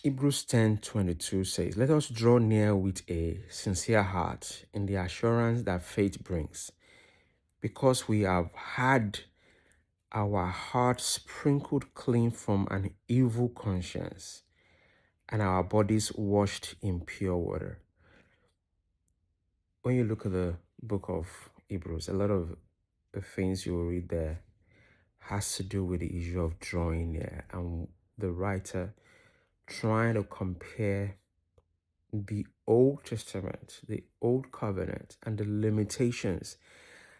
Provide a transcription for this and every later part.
Hebrews 10:22 says, "Let us draw near with a sincere heart in the assurance that faith brings, because we have had our hearts sprinkled clean from an evil conscience and our bodies washed in pure water." When you look at the book of Hebrews, a lot of the things you will read there has to do with the issue of drawing near, and the writer trying to compare the Old Testament, the Old Covenant, and the limitations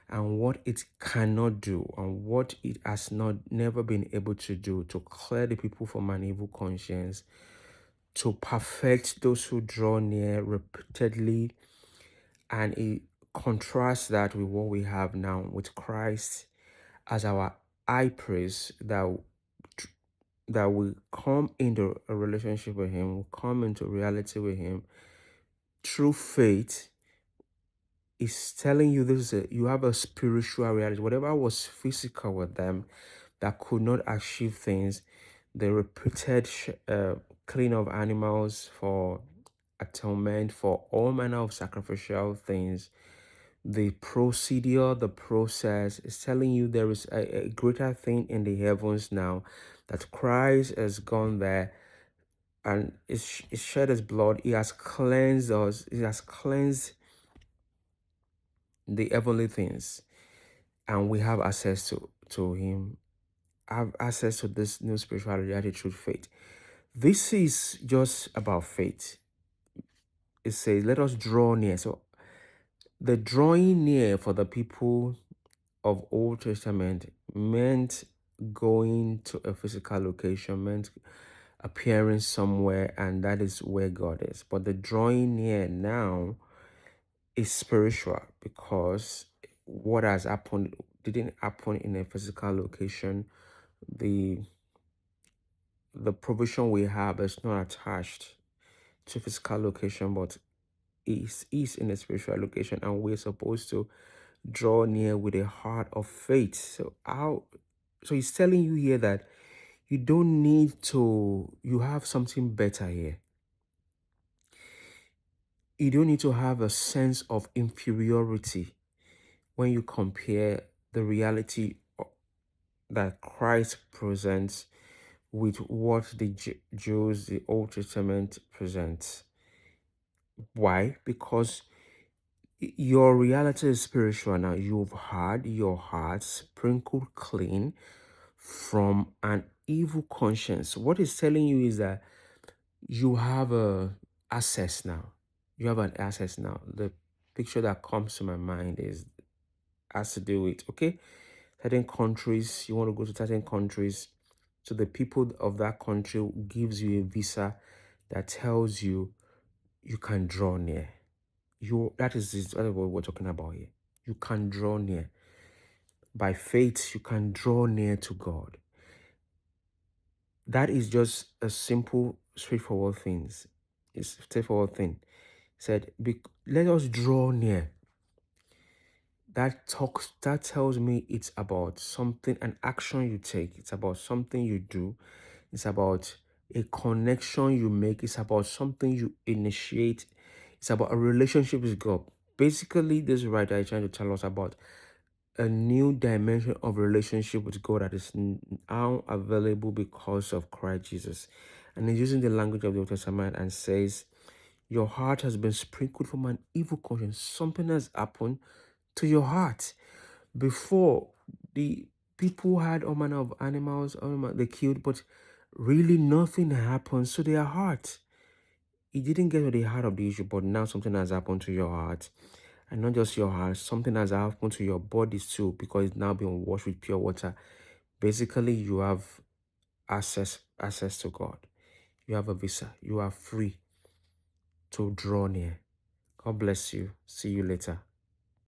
and what it cannot do and what it has not never been able to do to clear the people from an evil conscience, to perfect those who draw near repeatedly. And it contrasts that with what we have now with Christ as our high priest that will come into a relationship with him, will come into reality with him through faith. Is telling you this is you have a spiritual reality. Whatever was physical with them that could not achieve things, the repeated killing of animals for atonement, for all manner of sacrificial things, the procedure, the process is telling you there is a greater thing in the heavens now, that Christ has gone there and is shed his blood. He has cleansed us. He has cleansed the heavenly things, and we have access to him, have access to this new spiritual reality through faith. This is just about faith. It says, let us draw near. So the drawing near for the people of Old Testament meant going to a physical location, meant appearing somewhere, and that is where God is. But the drawing near now is spiritual, because what has happened didn't happen in a physical location. The provision we have is not attached to physical location, but is in a spiritual location, and we're supposed to draw near with a heart of faith. So he's telling you here that you don't need to, you have something better here. You don't need to have a sense of inferiority when you compare the reality that Christ presents with what the Jews, the Old Testament presents. Why? Because your reality is spiritual now. You've had your heart sprinkled clean from an evil conscience. What it's telling you is that you have a access now. You have an access now. The picture that comes to my mind has to do with, okay, certain countries, you want to go to certain countries, so the people of that country gives you a visa that tells you you can draw near. That is what we're talking about here. You can draw near. By faith, you can draw near to God. That is just a simple, straightforward thing. It's a straightforward thing. Said, let us draw near. That tells me it's about something, an action you take. It's about something you do. It's about a connection you make. It's about something you initiate. It's about a relationship with God. Basically, this writer is trying to tell us about a new dimension of relationship with God that is now available because of Christ Jesus. And he's using the language of the Old Testament and says, your heart has been sprinkled from an evil conscience. Something has happened to your heart. Before, the people had all manner of animals, they killed, but really nothing happens to their heart. It didn't get to the heart of the issue, but now something has happened to your heart. And not just your heart, something has happened to your bodies too, because it's now been washed with pure water. Basically, you have access to God. You have a visa. You are free to draw near. God bless you. See you later.